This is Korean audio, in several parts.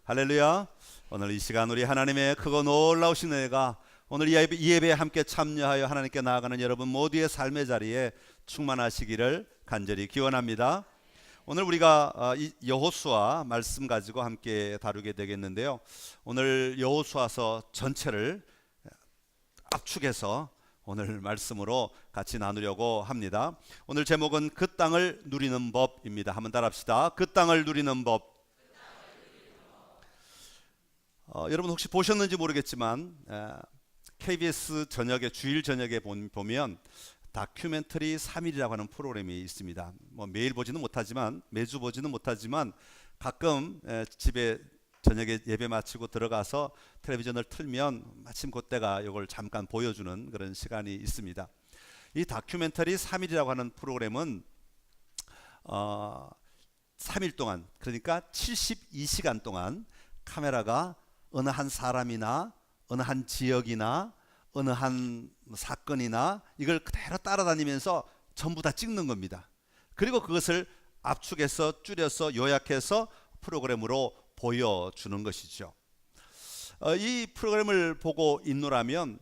할렐루야. 오늘 이 시간 우리 하나님의 크고 놀라우신 은혜가 오늘 이 예배에 함께 참여하여 하나님께 나아가는 여러분 모두의 삶의 자리에 충만하시기를 간절히 기원합니다. 오늘 우리가 여호수아 말씀 가지고 함께 다루게 되겠는데요. 오늘 여호수아서 전체를 압축해서 오늘 말씀으로 같이 나누려고 합니다. 오늘 제목은 그 땅을 누리는 법입니다. 한번 따라합시다. 그 땅을 누리는 법. 여러분 혹시 보셨는지 모르겠지만 KBS 저녁에 주일 저녁에 보면 다큐멘터리 3일이라고 하는 프로그램이 있습니다. 뭐 매일 보지는 못하지만 매주 보지는 못하지만 가끔 집에 저녁에 예배 마치고 들어가서 텔레비전을 틀면 마침 그때가 이걸 잠깐 보여주는 그런 시간이 있습니다. 이 다큐멘터리 3일이라고 하는 프로그램은 3일 동안, 그러니까 72시간 동안 카메라가 어느 한 사람이나 어느 한 지역이나 어느 한 사건이나 이걸 그대로 따라다니면서 전부 다 찍는 겁니다. 그리고 그것을 압축해서 줄여서 요약해서 프로그램으로 보여주는 것이죠. 이 프로그램을 보고 있노라면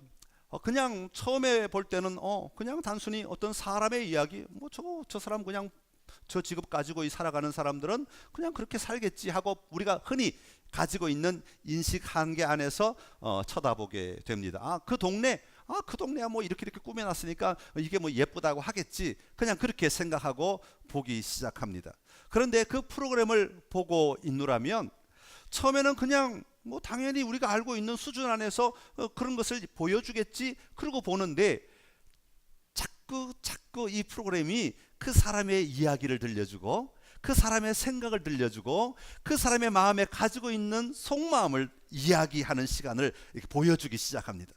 그냥 처음에 볼 때는 그냥 단순히 어떤 사람의 이야기, 뭐 저 사람 그냥 저 직업 가지고 살아가는 사람들은 그냥 그렇게 살겠지 하고 우리가 흔히 가지고 있는 인식 한계 안에서 쳐다보게 됩니다. 그 동네야 뭐 이렇게 꾸며놨으니까 이게 뭐 예쁘다고 하겠지, 그냥 그렇게 생각하고 보기 시작합니다. 그런데 그 프로그램을 보고 있노라면 처음에는 그냥 뭐 당연히 우리가 알고 있는 수준 안에서 그런 것을 보여주겠지 그러고 보는데 자꾸 이 프로그램이 그 사람의 이야기를 들려주고 그 사람의 생각을 들려주고 그 사람의 마음에 가지고 있는 속마음을 이야기하는 시간을 이렇게 보여주기 시작합니다.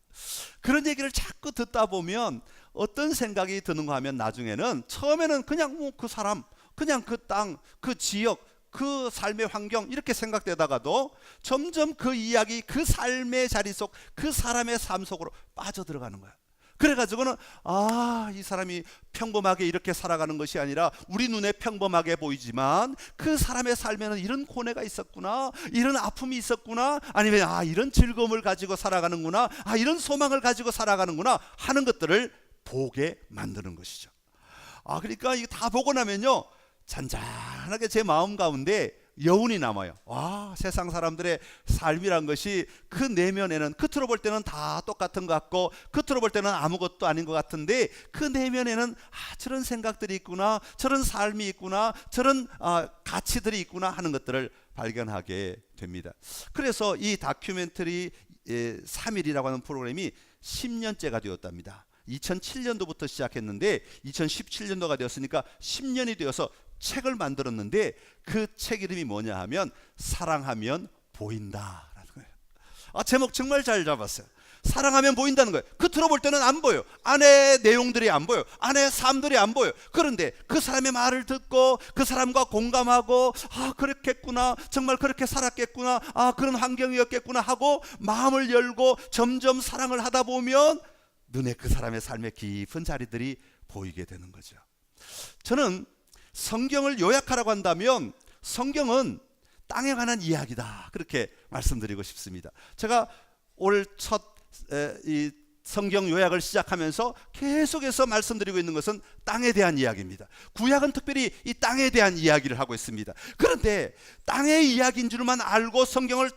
그런 얘기를 자꾸 듣다 보면 어떤 생각이 드는가 하면 나중에는 처음에는 그냥 그 사람, 그냥 그 땅, 그 지역, 그 삶의 환경 이렇게 생각되다가도 점점 그 이야기, 그 삶의 자리 속, 그 사람의 삶 속으로 빠져들어가는 거야. 그래가지고는 이 사람이 평범하게 이렇게 살아가는 것이 아니라 우리 눈에 평범하게 보이지만 그 사람의 삶에는 이런 고뇌가 있었구나, 이런 아픔이 있었구나, 아니면 이런 즐거움을 가지고 살아가는구나, 이런 소망을 가지고 살아가는구나 하는 것들을 보게 만드는 것이죠. 그러니까 이거 다 보고 나면요 잔잔하게 제 마음 가운데 여운이 남아요. 세상 사람들의 삶이란 것이 그 내면에는 겉으로 볼 때는 다 똑같은 것 같고 겉으로 볼 때는 아무것도 아닌 것 같은데 그 내면에는 저런 생각들이 있구나, 저런 삶이 있구나, 저런 가치들이 있구나 하는 것들을 발견하게 됩니다. 그래서 이 다큐멘터리 3일이라고 하는 프로그램이 10년째가 되었답니다. 2007년도부터 시작했는데 2017년도가 되었으니까 10년이 되어서 책을 만들었는데 그 책 이름이 뭐냐 하면 사랑하면 보인다라는 거예요. 제목 정말 잘 잡았어요. 사랑하면 보인다는 거예요. 겉으로 볼 때는 안 보여. 안에 내용들이 안 보여. 안에 삶들이 안 보여. 그런데 그 사람의 말을 듣고 그 사람과 공감하고 그렇겠구나, 정말 그렇게 살았겠구나, 그런 환경이었겠구나 하고 마음을 열고 점점 사랑을 하다 보면 눈에 그 사람의 삶의 깊은 자리들이 보이게 되는 거죠. 저는 성경을 요약하라고 한다면 성경은 땅에 관한 이야기다, 그렇게 말씀드리고 싶습니다. 제가 올 첫 이 성경 요약을 시작하면서 계속해서 말씀드리고 있는 것은 땅에 대한 이야기입니다. 구약은 특별히 이 땅에 대한 이야기를 하고 있습니다. 그런데 땅의 이야기인 줄만 알고 성경을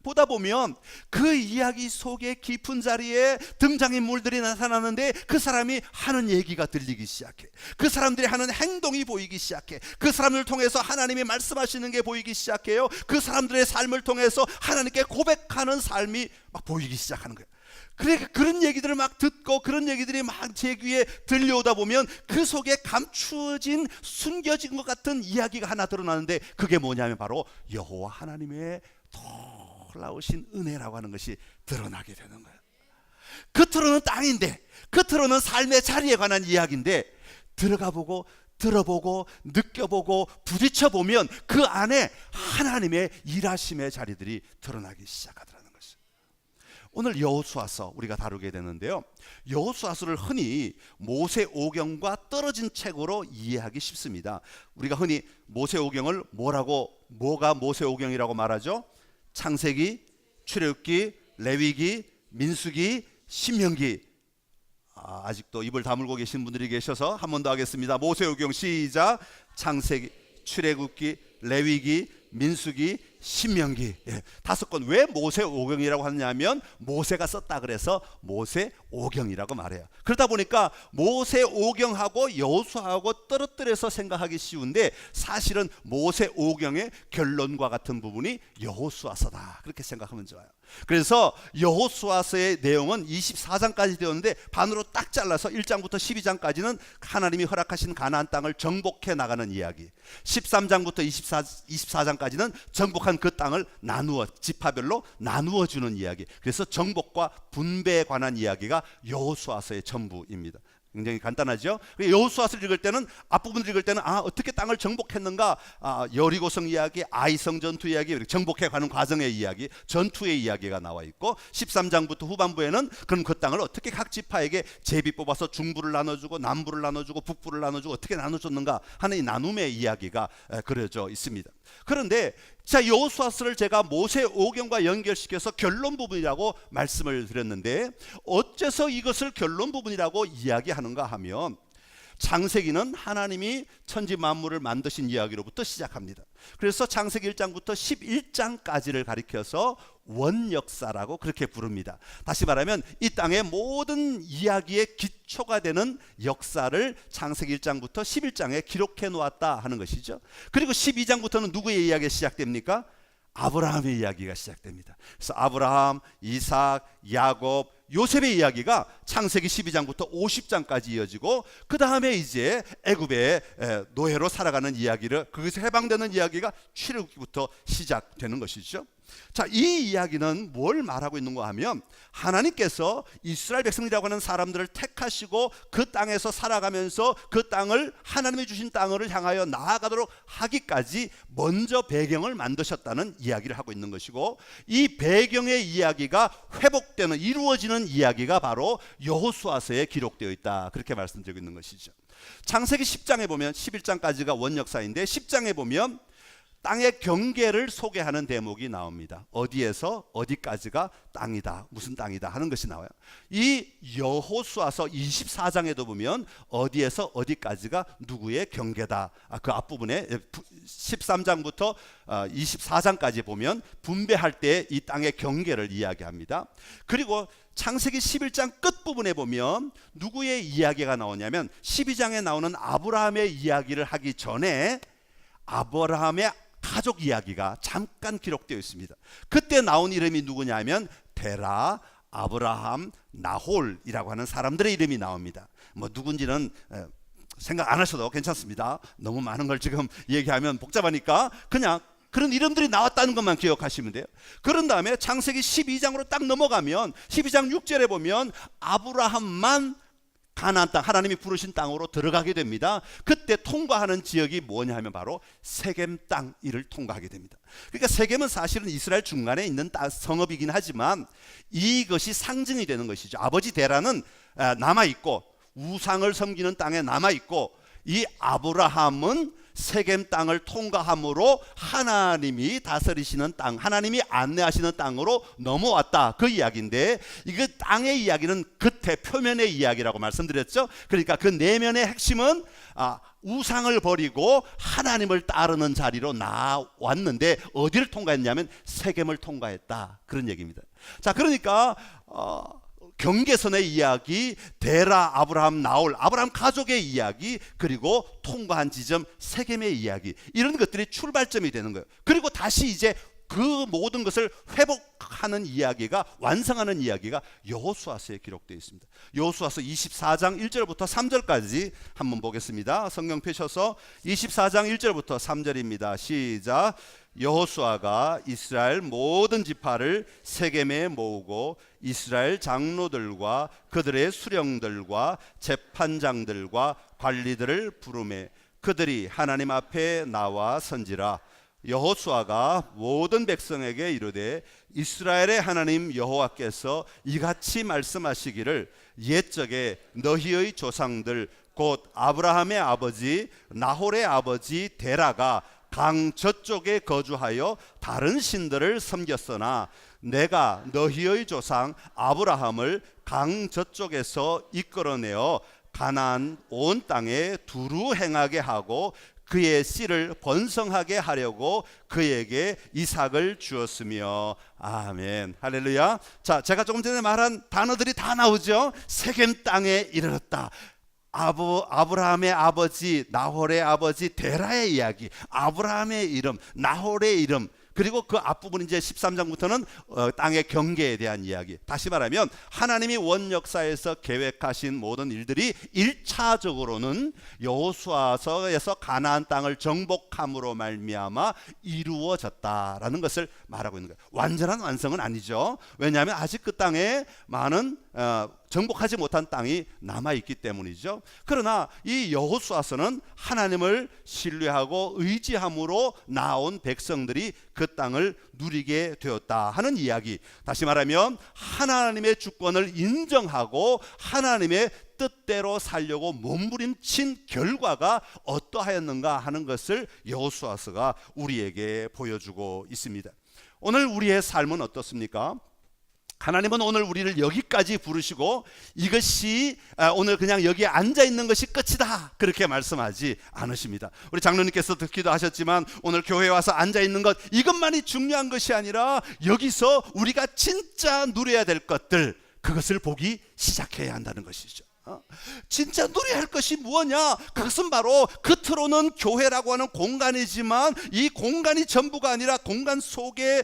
보다 보면 그 이야기 속에 깊은 자리에 등장인물들이 나타나는데 그 사람이 하는 얘기가 들리기 시작해. 그 사람들이 하는 행동이 보이기 시작해. 그 사람을 통해서 하나님이 말씀하시는 게 보이기 시작해요. 그 사람들의 삶을 통해서 하나님께 고백하는 삶이 막 보이기 시작하는 거예요. 그런 얘기들을 막 듣고 그런 얘기들이 막 제 귀에 들려오다 보면 그 속에 감추어진, 숨겨진 것 같은 이야기가 하나 드러나는데 그게 뭐냐면 바로 여호와 하나님의 놀라우신 은혜라고 하는 것이 드러나게 되는 거예요. 겉으로는 땅인데, 겉으로는 삶의 자리에 관한 이야기인데 들어가 보고 들어보고 느껴보고 부딪혀보면 그 안에 하나님의 일하심의 자리들이 드러나기 시작하더라는 것이죠. 오늘 여호수아서 우리가 다루게 되는데요, 여호수아서를 흔히 모세오경과 떨어진 책으로 이해하기 쉽습니다. 우리가 흔히 모세오경을 뭐가 모세오경이라고 말하죠? 창세기, 출애굽기, 레위기, 민수기, 신명기. 아직도 입을 다물고 계신 분들이 계셔서 한 번 더 하겠습니다. 모세오경 시작. 창세기, 출애굽기, 레위기, 민수기, 신명기. 5권. 왜 모세오경이라고 하냐면 모세가 썼다 그래서 모세오경이라고 말해요. 그러다 보니까 모세오경하고 여호수아하고 떨어뜨려서 생각하기 쉬운데 사실은 모세오경의 결론과 같은 부분이 여호수아서다, 그렇게 생각하면 좋아요. 그래서 여호수아서의 내용은 24장까지 되었는데 반으로 딱 잘라서 1장부터 12장까지는 하나님이 허락하신 가나안 땅을 정복해 나가는 이야기, 13장부터 24장까지는 정복한 그 땅을 나누어 지파별로 나누어 주는 이야기. 그래서 정복과 분배에 관한 이야기가 여호수아서의 전부입니다. 굉장히 간단하죠. 여호수아서를 읽을 때는, 앞부분을 읽을 때는 어떻게 땅을 정복했는가, 여리고성 이야기, 아이성 전투 이야기, 정복해 가는 과정의 이야기, 전투의 이야기가 나와 있고, 13장부터 후반부에는 그럼 그 땅을 어떻게 각 지파에게 제비 뽑아서 중부를 나눠주고 남부를 나눠주고 북부를 나눠주고 어떻게 나눠줬는가 하는 이 나눔의 이야기가 그려져 있습니다. 그런데 자, 여호수아서를 제가 모세오경과 연결시켜서 결론 부분이라고 말씀을 드렸는데, 어째서 이것을 결론 부분이라고 이야기하는가 하면, 창세기는 하나님이 천지 만물을 만드신 이야기로부터 시작합니다. 그래서 창세기 1장부터 11장까지를 가리켜서 원역사라고 그렇게 부릅니다. 다시 말하면 이 땅의 모든 이야기의 기초가 되는 역사를 창세기 1장부터 11장에 기록해 놓았다 하는 것이죠. 그리고 12장부터는 누구의 이야기가 시작됩니까? 아브라함의 이야기가 시작됩니다. 그래서 아브라함, 이삭, 야곱, 요셉의 이야기가 창세기 12장부터 50장까지 이어지고, 그 다음에 이제 애굽의 노예로 살아가는 이야기를, 거기서 해방되는 이야기가 출애굽기부터 시작되는 것이죠. 자, 이 이야기는 뭘 말하고 있는가 하면, 하나님께서 이스라엘 백성이라고 하는 사람들을 택하시고 그 땅에서 살아가면서 그 땅을, 하나님이 주신 땅을 향하여 나아가도록 하기까지 먼저 배경을 만드셨다는 이야기를 하고 있는 것이고, 이 배경의 이야기가 회복되는, 이루어지는 이야기가 바로 여호수아서에 기록되어 있다, 그렇게 말씀드리고 있는 것이죠. 창세기 10장에 보면, 11장까지가 원역사인데 10장에 보면 땅의 경계를 소개하는 대목이 나옵니다. 어디에서 어디까지가 땅이다, 무슨 땅이다 하는 것이 나와요. 이 여호수아서 24장에도 보면 어디에서 어디까지가 누구의 경계다, 그 앞부분에 13장부터 24장까지 보면 분배할 때 이 땅의 경계를 이야기합니다. 그리고 창세기 11장 끝부분에 보면 누구의 이야기가 나오냐면, 12장에 나오는 아브라함의 이야기를 하기 전에 아브라함의 가족 이야기가 잠깐 기록되어 있습니다. 그때 나온 이름이 누구냐면 데라, 아브라함, 나홀이라고 하는 사람들의 이름이 나옵니다. 뭐 누군지는 생각 안 하셔도 괜찮습니다. 너무 많은 걸 지금 얘기하면 복잡하니까 그냥 그런 이름들이 나왔다는 것만 기억하시면 돼요. 그런 다음에 창세기 12장으로 딱 넘어가면 12장 6절에 보면 아브라함만 가나안 땅, 하나님이 부르신 땅으로 들어가게 됩니다. 그때 통과하는 지역이 뭐냐 하면 바로 세겜 땅, 이를 통과하게 됩니다. 그러니까 세겜은 사실은 이스라엘 중간에 있는 성읍이긴 하지만 이것이 상징이 되는 것이죠. 아버지 데라는 남아있고 우상을 섬기는 땅에 남아있고, 이 아브라함은 세겜 땅을 통과함으로 하나님이 다스리시는 땅, 하나님이 안내하시는 땅으로 넘어왔다, 그 이야기인데, 이거 땅의 이야기는 겉에 표면의 이야기라고 말씀드렸죠. 그러니까 그 내면의 핵심은 우상을 버리고 하나님을 따르는 자리로 나왔는데 어디를 통과했냐면 세겜을 통과했다, 그런 얘기입니다. 자, 그러니까 경계선의 이야기, 데라, 아브라함, 나홀, 아브라함 가족의 이야기, 그리고 통과한 지점 세겜의 이야기, 이런 것들이 출발점이 되는 거예요. 그리고 다시 이제 그 모든 것을 회복하는 이야기가, 완성하는 이야기가 여호수아서에 기록되어 있습니다. 여호수아서 24장 1절부터 3절까지 한번 보겠습니다. 성경 펴셔서 24장 1절부터 3절입니다. 시작. 여호수아가 이스라엘 모든 지파를 세겜에 모으고 이스라엘 장로들과 그들의 수령들과 재판장들과 관리들을 부르매 그들이 하나님 앞에 나와 선지라. 여호수아가 모든 백성에게 이르되 이스라엘의 하나님 여호와께서 이같이 말씀하시기를 옛적에 너희의 조상들 곧 아브라함의 아버지 나홀의 아버지 데라가 강 저쪽에 거주하여 다른 신들을 섬겼으나 내가 너희의 조상 아브라함을 강 저쪽에서 이끌어내어 가나안 온 땅에 두루 행하게 하고 그의 씨를 번성하게 하려고 그에게 이삭을 주었으며. 아멘. 할렐루야. 자, 제가 조금 전에 말한 단어들이 다 나오죠. 세겜 땅에 이르렀다. 아브라함의 아버지, 나홀의 아버지 데라의 이야기, 아브라함의 이름, 나홀의 이름, 그리고 그 앞부분 이제 13장부터는 땅의 경계에 대한 이야기. 다시 말하면 하나님이 원 역사에서 계획하신 모든 일들이 1차적으로는 여호수아서에서 가나안 땅을 정복함으로 말미암아 이루어졌다라는 것을 말하고 있는 거예요. 완전한 완성은 아니죠. 왜냐하면 아직 그 땅에 많은 정복하지 못한 땅이 남아있기 때문이죠. 그러나 이 여호수아서는 하나님을 신뢰하고 의지함으로 나온 백성들이 그 땅을 누리게 되었다 하는 이야기. 다시 말하면 하나님의 주권을 인정하고 하나님의 뜻대로 살려고 몸부림친 결과가 어떠하였는가 하는 것을 여호수아서가 우리에게 보여주고 있습니다. 오늘 우리의 삶은 어떻습니까? 하나님은 오늘 우리를 여기까지 부르시고 이것이 오늘 그냥 여기에 앉아 있는 것이 끝이다 그렇게 말씀하지 않으십니다. 우리 장로님께서 듣기도 하셨지만 오늘 교회에 와서 앉아 있는 것 이것만이 중요한 것이 아니라 여기서 우리가 진짜 누려야 될 것들, 그것을 보기 시작해야 한다는 것이죠. 진짜 누려야 할 것이 무엇냐? 그것은 바로 겉으로는 교회라고 하는 공간이지만 이 공간이 전부가 아니라 공간 속에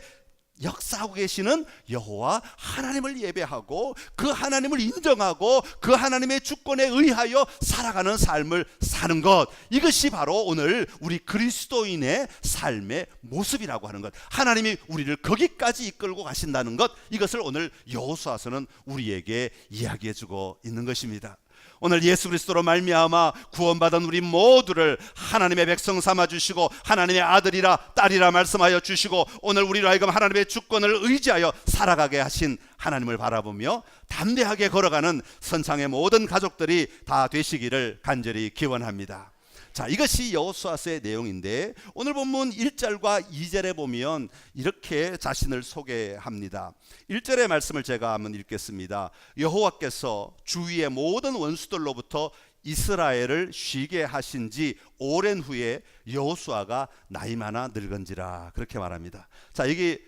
역사하고 계시는 여호와 하나님을 예배하고 그 하나님을 인정하고 그 하나님의 주권에 의하여 살아가는 삶을 사는 것, 이것이 바로 오늘 우리 그리스도인의 삶의 모습이라고 하는 것, 하나님이 우리를 거기까지 이끌고 가신다는 것, 이것을 오늘 여호수아서는 우리에게 이야기해주고 있는 것입니다. 오늘 예수 그리스도로 말미암아 구원받은 우리 모두를 하나님의 백성 삼아 주시고 하나님의 아들이라 딸이라 말씀하여 주시고 오늘 우리로 하여금 하나님의 주권을 의지하여 살아가게 하신 하나님을 바라보며 담대하게 걸어가는 선창의 모든 가족들이 다 되시기를 간절히 기원합니다. 자, 이것이 여호수아서의 내용인데 오늘 본문 1절과 2절에 보면 이렇게 자신을 소개합니다. 1절의 말씀을 제가 한번 읽겠습니다. 여호와께서 주위의 모든 원수들로부터 이스라엘을 쉬게 하신 지 오랜 후에 여호수아가 나이 많아 늙은지라, 그렇게 말합니다. 자, 이게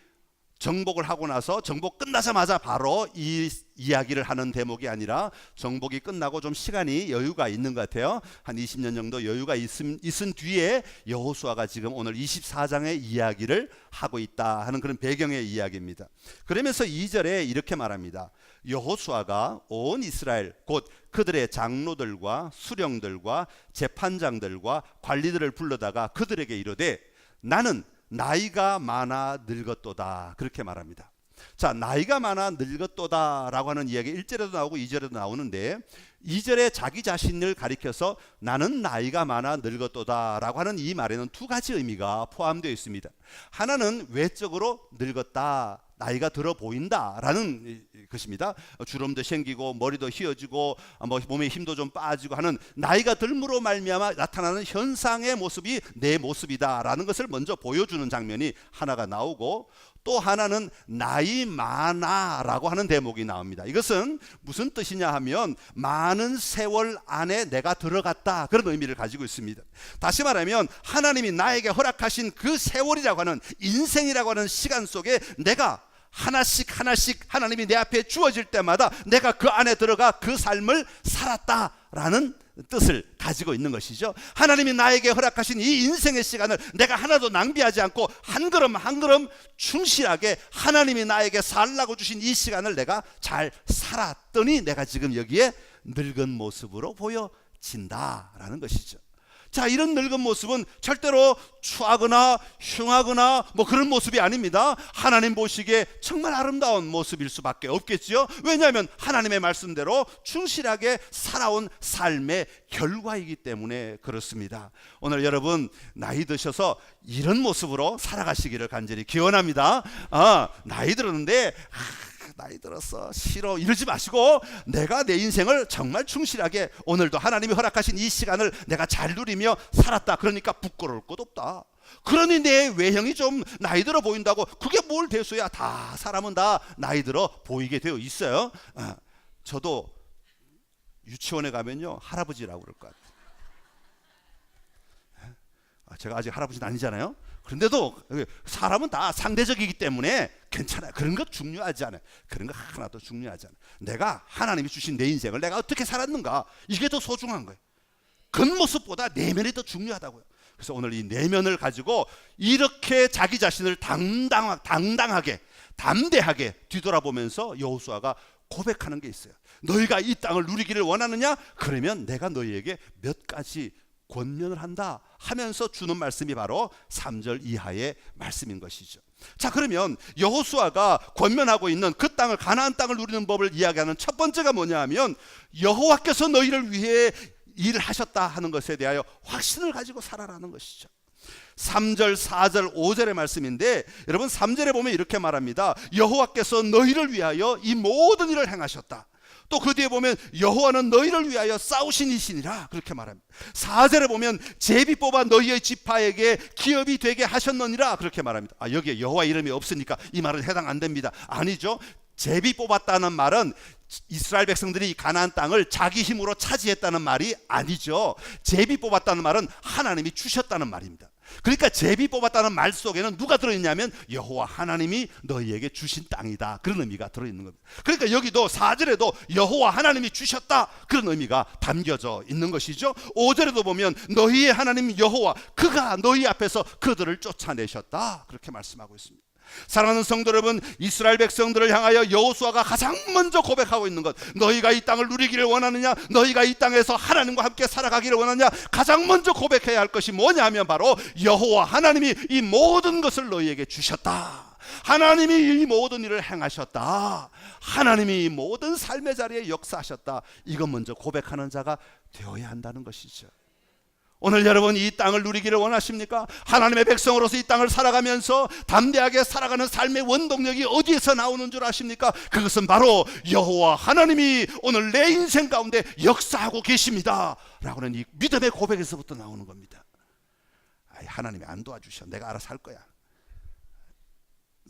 정복을 하고 나서 정복 끝나자마자 바로 이 이야기를 하는 대목이 아니라 정복이 끝나고 좀 시간이 여유가 있는 것 같아요. 한 20년 정도 여유가 있은 뒤에 여호수아가 지금 오늘 24장의 이야기를 하고 있다 하는 그런 배경의 이야기입니다. 그러면서 2절에 이렇게 말합니다. 여호수아가 온 이스라엘 곧 그들의 장로들과 수령들과 재판장들과 관리들을 불러다가 그들에게 이르되 나는 나이가 많아 늙었도다, 그렇게 말합니다. 자, 나이가 많아 늙었도다 라고 하는 이야기 1절에도 나오고 2절에도 나오는데 2절에 자기 자신을 가리켜서 나는 나이가 많아 늙었도다 라고 하는 이 말에는 두 가지 의미가 포함되어 있습니다. 하나는 외적으로 늙었다, 나이가 들어 보인다라는 것입니다. 주름도 생기고 머리도 휘어지고 몸에 힘도 좀 빠지고 하는 나이가 들므로 말미암아 나타나는 현상의 모습이 내 모습이다라는 것을 먼저 보여주는 장면이 하나가 나오고, 또 하나는 나이 많아라고 하는 대목이 나옵니다. 이것은 무슨 뜻이냐 하면 많은 세월 안에 내가 들어갔다, 그런 의미를 가지고 있습니다. 다시 말하면 하나님이 나에게 허락하신 그 세월이라고 하는 인생이라고 하는 시간 속에 내가 하나씩 하나님이 내 앞에 주어질 때마다 내가 그 안에 들어가 그 삶을 살았다라는 뜻을 가지고 있는 것이죠. 하나님이 나에게 허락하신 이 인생의 시간을 내가 하나도 낭비하지 않고 한 걸음 한 걸음 충실하게 하나님이 나에게 살라고 주신 이 시간을 내가 잘 살았더니 내가 지금 여기에 늙은 모습으로 보여진다라는 것이죠. 자, 이런 늙은 모습은 절대로 추하거나 흉하거나 그런 모습이 아닙니다. 하나님 보시기에 정말 아름다운 모습일 수밖에 없겠지요. 왜냐하면 하나님의 말씀대로 충실하게 살아온 삶의 결과이기 때문에 그렇습니다. 오늘 여러분 나이 드셔서 이런 모습으로 살아가시기를 간절히 기원합니다. 나이 들었는데 나이 들었어 싫어 이러지 마시고 내가 내 인생을 정말 충실하게 오늘도 하나님이 허락하신 이 시간을 내가 잘 누리며 살았다, 그러니까 부끄러울 것 없다. 그러니 내 외형이 좀 나이 들어 보인다고 그게 뭘 대수야. 다 사람은 다 나이 들어 보이게 되어 있어요. 저도 유치원에 가면요 할아버지라고 그럴 것 같아요. 제가 아직 할아버지는 아니잖아요. 그런데도 사람은 다 상대적이기 때문에 괜찮아요. 그런 것 중요하지 않아요. 그런 거 하나도 중요하지 않아요. 내가 하나님이 주신 내 인생을 내가 어떻게 살았는가, 이게 더 소중한 거예요. 겉모습보다 내면이 더 중요하다고요. 그래서 오늘 이 내면을 가지고 이렇게 자기 자신을 당당하게 담대하게 뒤돌아보면서 여호수아가 고백하는 게 있어요. 너희가 이 땅을 누리기를 원하느냐? 그러면 내가 너희에게 몇 가지 권면을 한다 하면서 주는 말씀이 바로 3절 이하의 말씀인 것이죠. 자, 그러면 여호수아가 권면하고 있는 그 땅을, 가나안 땅을 누리는 법을 이야기하는 첫 번째가 뭐냐 하면, 여호와께서 너희를 위해 일을 하셨다 하는 것에 대하여 확신을 가지고 살아라는 것이죠. 3절, 4절, 5절의 말씀인데, 여러분 3절에 보면 이렇게 말합니다. 여호와께서 너희를 위하여 이 모든 일을 행하셨다. 또 그 뒤에 보면 여호와는 너희를 위하여 싸우신 이시니라, 그렇게 말합니다. 4절에 보면 제비 뽑아 너희의 지파에게 기업이 되게 하셨느니라, 그렇게 말합니다. 여기에 여호와 이름이 없으니까 이 말은 해당 안 됩니다. 아니죠. 제비 뽑았다는 말은 이스라엘 백성들이 가나안 땅을 자기 힘으로 차지했다는 말이 아니죠. 제비 뽑았다는 말은 하나님이 주셨다는 말입니다. 그러니까 제비 뽑았다는 말 속에는 누가 들어있냐면 여호와 하나님이 너희에게 주신 땅이다, 그런 의미가 들어있는 겁니다. 그러니까 여기도 4절에도 여호와 하나님이 주셨다, 그런 의미가 담겨져 있는 것이죠. 5절에도 보면 너희의 하나님 여호와, 그가 너희 앞에서 그들을 쫓아내셨다, 그렇게 말씀하고 있습니다. 사랑하는 성도 여러분, 이스라엘 백성들을 향하여 여호수아가 가장 먼저 고백하고 있는 것, 너희가 이 땅을 누리기를 원하느냐, 너희가 이 땅에서 하나님과 함께 살아가기를 원하느냐, 가장 먼저 고백해야 할 것이 뭐냐 하면 바로 여호와 하나님이 이 모든 것을 너희에게 주셨다, 하나님이 이 모든 일을 행하셨다, 하나님이 이 모든 삶의 자리에 역사하셨다, 이것 먼저 고백하는 자가 되어야 한다는 것이죠. 오늘 여러분 이 땅을 누리기를 원하십니까? 하나님의 백성으로서 이 땅을 살아가면서 담대하게 살아가는 삶의 원동력이 어디에서 나오는 줄 아십니까? 그것은 바로 여호와 하나님이 오늘 내 인생 가운데 역사하고 계십니다 라고는 이 믿음의 고백에서부터 나오는 겁니다. 하나님이 안 도와주셔, 내가 알아서 할 거야.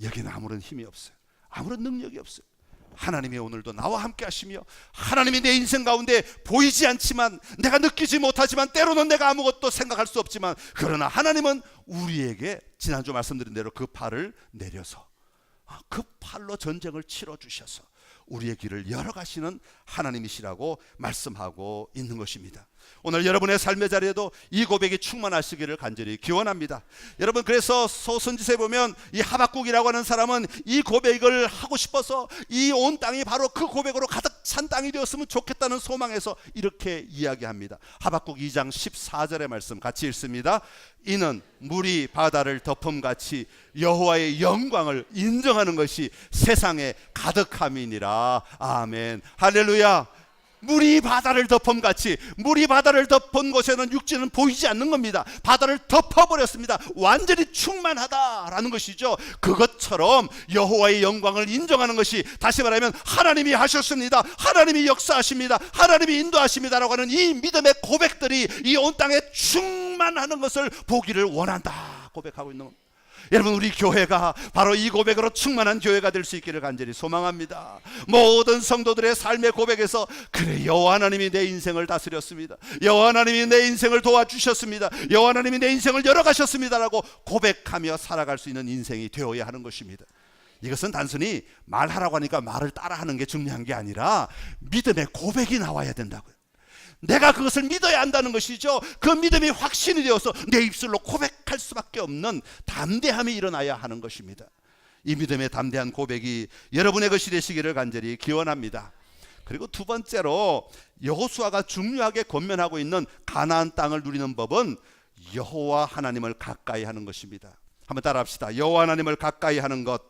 여기는 아무런 힘이 없어요. 아무런 능력이 없어요. 하나님이 오늘도 나와 함께 하시며, 하나님이 내 인생 가운데 보이지 않지만, 내가 느끼지 못하지만, 때로는 내가 아무것도 생각할 수 없지만, 그러나 하나님은 우리에게 지난주 말씀드린 대로 그 팔을 내려서 그 팔로 전쟁을 치러주셔서 우리의 길을 열어가시는 하나님이시라고 말씀하고 있는 것입니다. 오늘 여러분의 삶의 자리에도 이 고백이 충만하시기를 간절히 기원합니다. 여러분, 그래서 소선지서에 보면 이 하박국이라고 하는 사람은 이 고백을 하고 싶어서 이 온 땅이 바로 그 고백으로 가득 찬 땅이 되었으면 좋겠다는 소망에서 이렇게 이야기합니다. 하박국 2장 14절의 말씀 같이 읽습니다. 이는 물이 바다를 덮음같이 여호와의 영광을 인정하는 것이 세상에 가득함이니라. 아멘, 할렐루야. 물이 바다를 덮음같이, 물이 바다를 덮은 곳에는 육지는 보이지 않는 겁니다. 바다를 덮어버렸습니다. 완전히 충만하다라는 것이죠. 그것처럼 여호와의 영광을 인정하는 것이, 다시 말하면 하나님이 하셨습니다, 하나님이 역사하십니다, 하나님이 인도하십니다라고 하는 이 믿음의 고백들이 이 온 땅에 충만하는 것을 보기를 원한다 고백하고 있는 겁니다. 여러분, 우리 교회가 바로 이 고백으로 충만한 교회가 될 수 있기를 간절히 소망합니다. 모든 성도들의 삶의 고백에서, 그래, 여호와 하나님이 내 인생을 다스렸습니다, 여호와 하나님이 내 인생을 도와주셨습니다, 여호와 하나님이 내 인생을 열어가셨습니다라고 고백하며 살아갈 수 있는 인생이 되어야 하는 것입니다. 이것은 단순히 말하라고 하니까 말을 따라하는 게 중요한 게 아니라 믿음의 고백이 나와야 된다고요. 내가 그것을 믿어야 한다는 것이죠. 그 믿음이 확신이 되어서 내 입술로 고백할 수밖에 없는 담대함이 일어나야 하는 것입니다. 이 믿음의 담대한 고백이 여러분의 것이 되시기를 간절히 기원합니다. 그리고 두 번째로 여호수아가 중요하게 권면하고 있는 가나안 땅을 누리는 법은 여호와 하나님을 가까이 하는 것입니다. 한번 따라합시다. 여호와 하나님을 가까이 하는 것.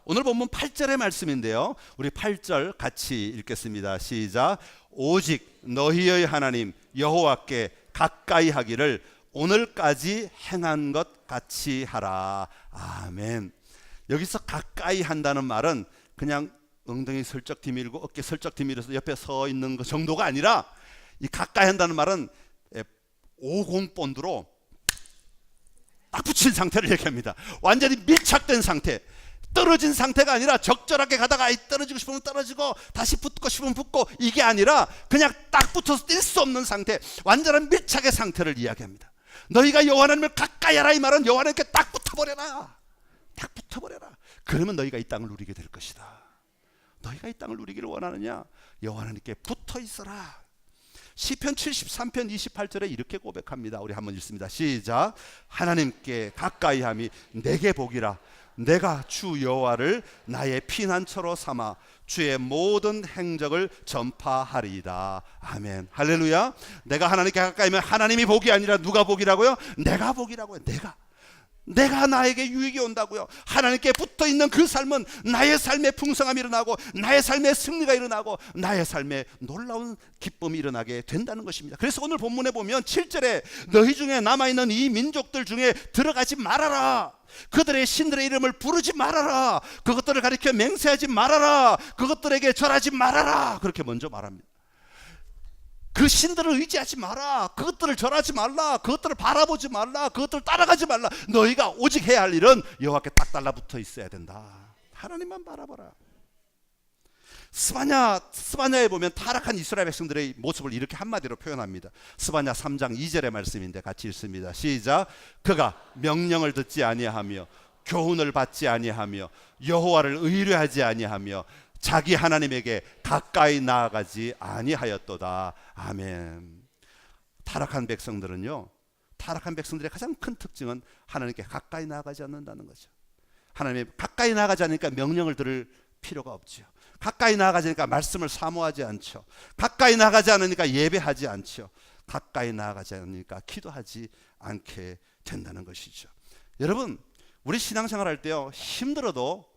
오늘 본문 8절의 말씀인데요, 우리 8절 같이 읽겠습니다. 시작. 오직 너희의 하나님 여호와께 가까이 하기를 오늘까지 행한 것 같이 하라. 아멘. 여기서 가까이 한다는 말은 그냥 엉덩이 슬쩍 디밀고 어깨 슬쩍 디밀어서 옆에 서 있는 것 정도가 아니라, 이 가까이 한다는 말은 오공본드로 딱 붙인 상태를 얘기합니다. 완전히 밀착된 상태. 떨어진 상태가 아니라 적절하게 가다가 떨어지고 싶으면 떨어지고 다시 붙고 싶으면 붙고, 이게 아니라 그냥 딱 붙어서 뛸 수 없는 상태, 완전한 밀착의 상태를 이야기합니다. 너희가 여호와 하나님을 가까이 하라, 이 말은 여호와 하나님께 딱 붙어버려라. 딱 붙어버려라. 그러면 너희가 이 땅을 누리게 될 것이다. 너희가 이 땅을 누리기를 원하느냐? 여호와 하나님께 붙어 있어라. 시편 73편 28절에 이렇게 고백합니다. 우리 한번 읽습니다. 시작. 하나님께 가까이함이 내게 복이라. 내가 주 여호와를 나의 피난처로 삼아 주의 모든 행적을 전파하리이다. 아멘. 할렐루야. 내가 하나님께 가까이면 하나님이 복이 아니라 누가 복이라고요? 내가 복이라고요. 내가 나에게 유익이 온다고요. 하나님께 붙어있는 그 삶은 나의 삶에 풍성함이 일어나고, 나의 삶에 승리가 일어나고, 나의 삶에 놀라운 기쁨이 일어나게 된다는 것입니다. 그래서 오늘 본문에 보면 7절에 너희 중에 남아있는 이 민족들 중에 들어가지 말아라. 그들의 신들의 이름을 부르지 말아라. 그것들을 가리켜 맹세하지 말아라. 그것들에게 절하지 말아라. 그렇게 먼저 말합니다. 그 신들을 의지하지 마라. 그것들을 절하지 말라. 그것들을 바라보지 말라. 그것들을 따라가지 말라. 너희가 오직 해야 할 일은 여호와께 딱 달라붙어 있어야 된다. 하나님만 바라봐라. 스바냐에 보면 타락한 이스라엘 백성들의 모습을 이렇게 한마디로 표현합니다. 스바냐 3장 2절의 말씀인데 같이 읽습니다. 시작. 그가 명령을 듣지 아니하며 교훈을 받지 아니하며 여호와를 의뢰하지 아니하며 자기 하나님에게 가까이 나아가지 아니하였도다. 아멘. 타락한 백성들은요, 타락한 백성들의 가장 큰 특징은 하나님께 가까이 나아가지 않는다는 거죠. 하나님께 가까이 나아가지 않으니까 명령을 들을 필요가 없죠. 가까이 나아가지 않으니까 말씀을 사모하지 않죠. 가까이 나아가지 않으니까 예배하지 않죠. 가까이 나아가지 않으니까 기도하지 않게 된다는 것이죠. 여러분, 우리 신앙생활 할 때요, 힘들어도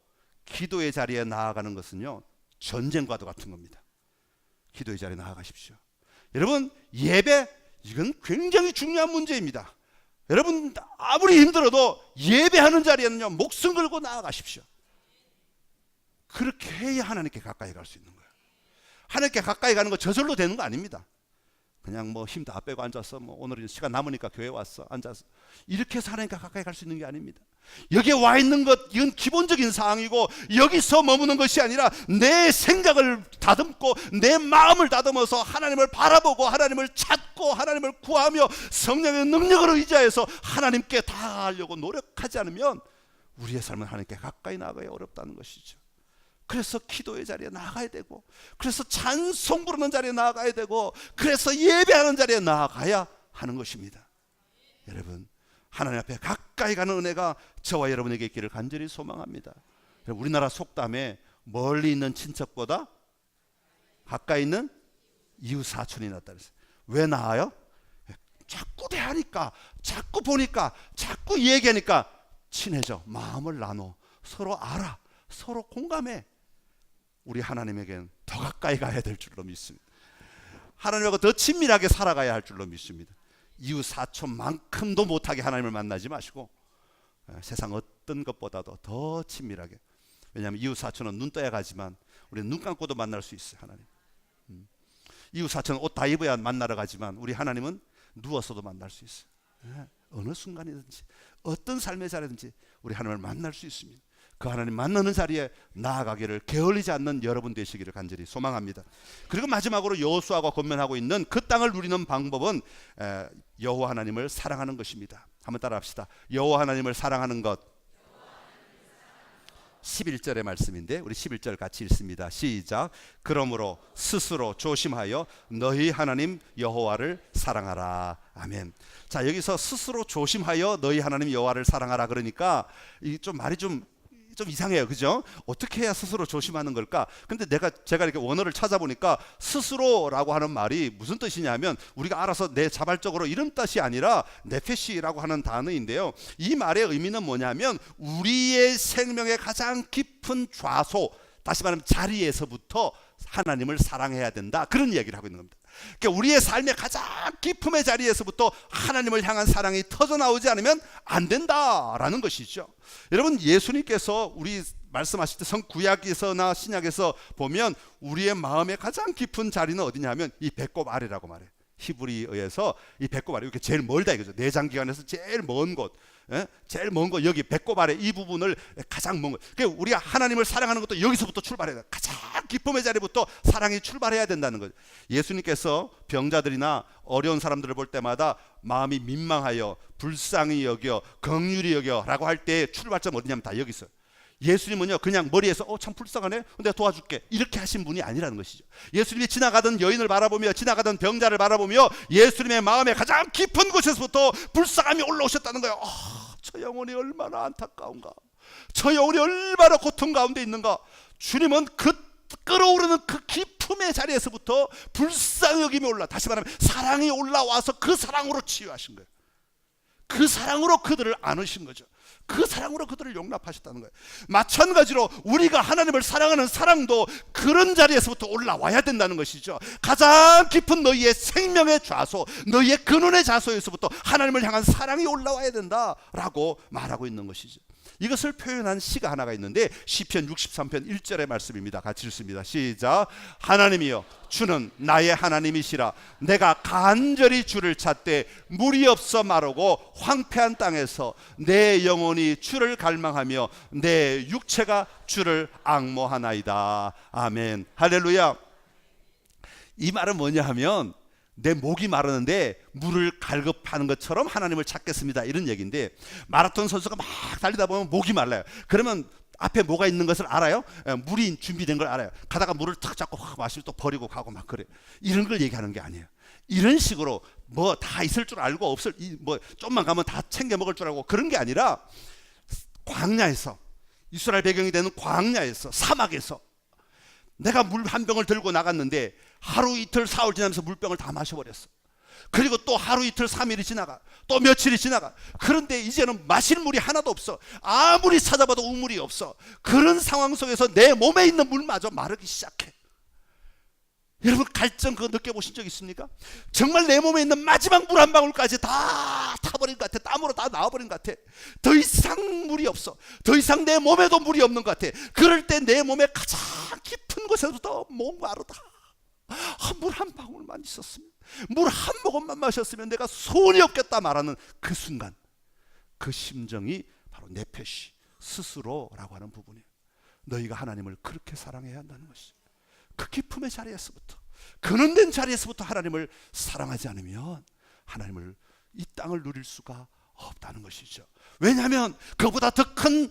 기도의 자리에 나아가는 것은요, 전쟁과도 같은 겁니다. 기도의 자리에 나아가십시오. 여러분, 예배, 이건 굉장히 중요한 문제입니다. 여러분, 아무리 힘들어도 예배하는 자리에는요, 목숨 걸고 나아가십시오. 그렇게 해야 하나님께 가까이 갈 수 있는 거예요. 하나님께 가까이 가는 거 저절로 되는 거 아닙니다. 그냥 뭐 힘 다 빼고 앉아서 뭐 오늘은 시간 남으니까 교회 왔어 앉아서 이렇게 해서 하나님께 가까이 갈 수 있는 게 아닙니다. 여기에 와 있는 것, 이건 기본적인 사항이고, 여기서 머무는 것이 아니라 내 생각을 다듬고 내 마음을 다듬어서 하나님을 바라보고 하나님을 찾고 하나님을 구하며 성령의 능력을 의지해서 하나님께 닿아가려고 노력하지 않으면 우리의 삶은 하나님께 가까이 나가기 어렵다는 것이죠. 그래서 기도의 자리에 나가야 되고, 그래서 찬송 부르는 자리에 나가야 되고, 그래서 예배하는 자리에 나가야 하는 것입니다. 여러분, 하나님 앞에 가까이 가는 은혜가 저와 여러분에게 있기를 간절히 소망합니다. 우리나라 속담에 멀리 있는 친척보다 가까이 있는 이웃 사촌이 낫다 그랬어요. 왜 나아요? 자꾸 대하니까, 자꾸 보니까, 자꾸 얘기하니까 친해져. 마음을 나눠. 서로 알아. 서로 공감해. 우리 하나님에겐 더 가까이 가야 될 줄로 믿습니다. 하나님하고 더 친밀하게 살아가야 할 줄로 믿습니다. 이웃 사촌만큼도 못하게 하나님을 만나지 마시고 세상 어떤 것보다도 더 친밀하게. 왜냐하면 이웃 사촌은 눈 떠야 가지만 우리는 눈 감고도 만날 수 있어요. 하나님. 이웃 사촌은 옷 다 입어야 만나러 가지만 우리 하나님은 누워서도 만날 수 있어요. 어느 순간이든지 어떤 삶의 자리든지 우리 하나님을 만날 수 있습니다. 그 하나님 만나는 자리에 나아가기를 게을리지 않는 여러분 되시기를 간절히 소망합니다. 그리고 마지막으로 여호수아가 권면하고 있는 그 땅을 누리는 방법은 여호와 하나님을 사랑하는 것입니다. 한번 따라합시다. 여호와 하나님을 사랑하는 것. 11절의 말씀인데 우리 11절 같이 읽습니다. 시작. 그러므로 스스로 조심하여 너희 하나님 여호와를 사랑하라. 아멘. 자, 여기서 스스로 조심하여 너희 하나님 여호와를 사랑하라 그러니까 이 좀 말이 좀 이상해요. 그죠? 어떻게 해야 스스로 조심하는 걸까? 근데 제가 이렇게 원어를 찾아보니까 스스로라고 하는 말이 무슨 뜻이냐면 우리가 알아서 내 자발적으로 이런 뜻이 아니라 네페시라고 하는 단어인데요. 이 말의 의미는 뭐냐면 우리의 생명의 가장 깊은 좌소, 다시 말하면 자리에서부터 하나님을 사랑해야 된다. 그런 이야기를 하고 있는 겁니다. 그러니까 우리의 삶의 가장 깊음의 자리에서부터 하나님을 향한 사랑이 터져나오지 않으면 안 된다라는 것이죠. 여러분, 예수님께서 우리 말씀하실 때 구약에서나 신약에서 보면 우리의 마음의 가장 깊은 자리는 어디냐면 이 배꼽 아래라고 말해요. 히브리어에서 이 배꼽 아래 이렇게 제일 멀다 이거죠. 내장기관에서 제일 먼 곳, 제일 먼 곳, 여기 배꼽 아래 이 부분을 가장 먼 곳. 그러니까 우리가 하나님을 사랑하는 것도 여기서부터 출발해야 돼. 가장 기쁨의 자리부터 사랑이 출발해야 된다는 거죠. 예수님께서 병자들이나 어려운 사람들을 볼 때마다 마음이 민망하여 불쌍히 여겨 긍휼히 여겨라고 할 때 출발점 어디냐면 다 여기 있어요. 예수님은요 그냥 머리에서 참 불쌍하네 내가 도와줄게 이렇게 하신 분이 아니라는 것이죠. 예수님이 지나가던 여인을 바라보며 지나가던 병자를 바라보며 예수님의 마음에 가장 깊은 곳에서부터 불쌍함이 올라오셨다는 거예요. 저 영혼이 얼마나 안타까운가, 저 영혼이 얼마나 고통 가운데 있는가. 주님은 그 끓어오르는 그 기쁨의 자리에서부터 불쌍히 여김이 올라, 다시 말하면 사랑이 올라와서 그 사랑으로 치유하신 거예요. 그 사랑으로 그들을 안으신 거죠. 그 사랑으로 그들을 용납하셨다는 거예요. 마찬가지로 우리가 하나님을 사랑하는 사랑도 그런 자리에서부터 올라와야 된다는 것이죠. 가장 깊은 너희의 생명의 좌소, 너희의 근원의 좌소에서부터 하나님을 향한 사랑이 올라와야 된다라고 말하고 있는 것이죠. 이것을 표현한 시가 하나가 있는데 시편 63편 1절의 말씀입니다. 같이 읽습니다. 시작. 하나님이여 주는 나의 하나님이시라. 내가 간절히 주를 찾되 물이 없어 마르고 황폐한 땅에서 내 영혼이 주를 갈망하며 내 육체가 주를 앙모하나이다. 아멘. 할렐루야. 이 말은 뭐냐 하면 내 목이 마르는데 물을 갈급하는 것처럼 하나님을 찾겠습니다 이런 얘기인데, 마라톤 선수가 막 달리다 보면 목이 말라요. 그러면 앞에 뭐가 있는 것을 알아요? 물이 준비된 걸 알아요. 가다가 물을 탁 잡고 확 마시고 또 버리고 가고 막 그래요. 이런 걸 얘기하는 게 아니에요. 이런 식으로 뭐 다 있을 줄 알고 없을 뭐 좀만 가면 다 챙겨 먹을 줄 알고 그런 게 아니라, 광야에서, 이스라엘 배경이 되는 광야에서, 사막에서 내가 물 한 병을 들고 나갔는데 하루 이틀 사흘 지나면서 물병을 다 마셔버렸어. 그리고 또 하루 이틀 3일이 지나가, 또 며칠이 지나가. 그런데 이제는 마실 물이 하나도 없어. 아무리 찾아봐도 우물이 없어. 그런 상황 속에서 내 몸에 있는 물마저 마르기 시작해. 여러분 갈증 그거 느껴보신 적 있습니까? 정말 내 몸에 있는 마지막 물 한 방울까지 다 타버린 것 같아. 땀으로 다 나와버린 것 같아. 더 이상 물이 없어. 더 이상 내 몸에도 물이 없는 것 같아. 그럴 때 내 몸에 가장 깊은 곳에서부터 목마르다. 물 한 방울만 있었으면, 물 한 모금만 마셨으면 내가 소원이 없겠다 말하는 그 순간, 그 심정이 바로 네페시, 스스로라고 하는 부분이에요. 너희가 하나님을 그렇게 사랑해야 한다는 것이죠. 그 기쁨의 자리에서부터, 근원된 자리에서부터 하나님을 사랑하지 않으면 하나님을, 이 땅을 누릴 수가 없다는 것이죠. 왜냐하면 그보다 더 큰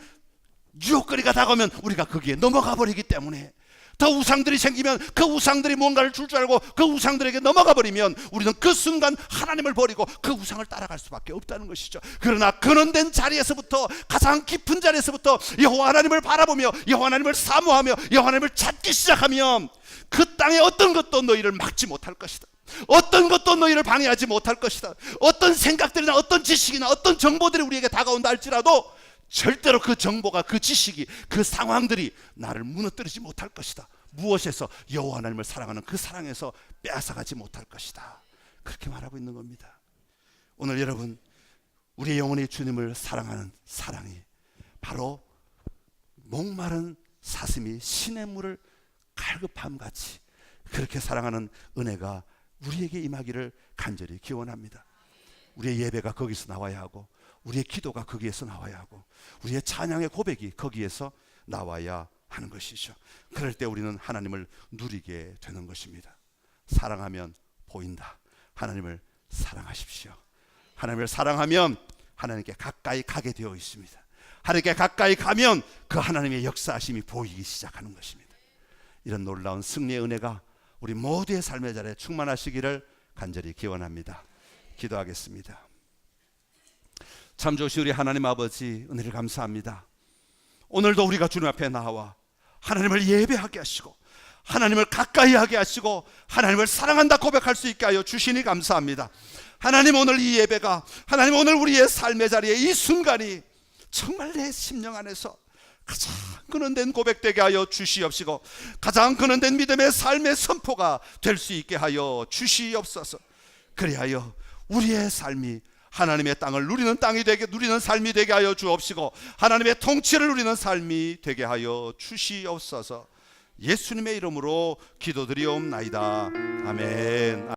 유혹거리가 다가오면 우리가 거기에 넘어가 버리기 때문에, 더 우상들이 생기면 그 우상들이 뭔가를 줄 줄 알고 그 우상들에게 넘어가 버리면 우리는 그 순간 하나님을 버리고 그 우상을 따라갈 수밖에 없다는 것이죠. 그러나 근원된 자리에서부터, 가장 깊은 자리에서부터 여호와 하나님을 바라보며 여호와 하나님을 사모하며 여호와 하나님을 찾기 시작하면 그 땅의 어떤 것도 너희를 막지 못할 것이다. 어떤 것도 너희를 방해하지 못할 것이다. 어떤 생각들이나 어떤 지식이나 어떤 정보들이 우리에게 다가온다 할지라도 절대로 그 정보가, 그 지식이, 그 상황들이 나를 무너뜨리지 못할 것이다. 무엇에서? 여호와 하나님을 사랑하는 그 사랑에서 빼앗아가지 못할 것이다. 그렇게 말하고 있는 겁니다. 오늘 여러분, 우리의 영혼의 주님을 사랑하는 사랑이 바로 목마른 사슴이 신의 물을 갈급함같이 그렇게 사랑하는 은혜가 우리에게 임하기를 간절히 기원합니다. 우리의 예배가 거기서 나와야 하고, 우리의 기도가 거기에서 나와야 하고, 우리의 찬양의 고백이 거기에서 나와야 하는 것이죠. 그럴 때 우리는 하나님을 누리게 되는 것입니다. 사랑하면 보인다. 하나님을 사랑하십시오. 하나님을 사랑하면 하나님께 가까이 가게 되어 있습니다. 하나님께 가까이 가면 그 하나님의 역사하심이 보이기 시작하는 것입니다. 이런 놀라운 승리의 은혜가 우리 모두의 삶의 자리에 충만하시기를 간절히 기원합니다. 기도하겠습니다. 참 좋으신 우리 하나님 아버지, 은혜를 감사합니다. 오늘도 우리가 주님 앞에 나와 하나님을 예배하게 하시고, 하나님을 가까이 하게 하시고, 하나님을 사랑한다 고백할 수 있게 하여 주시니 감사합니다. 하나님, 오늘 이 예배가, 하나님 오늘 우리의 삶의 자리에 이 순간이 정말 내 심령 안에서 가장 근원된 고백되게 하여 주시옵시고, 가장 근원된 믿음의 삶의 선포가 될 수 있게 하여 주시옵소서. 그리하여 우리의 삶이 하나님의 땅을 누리는 땅이 되게, 누리는 삶이 되게 하여 주옵시고, 하나님의 통치를 누리는 삶이 되게 하여 주시옵소서. 예수님의 이름으로 기도드리옵나이다. 아멘.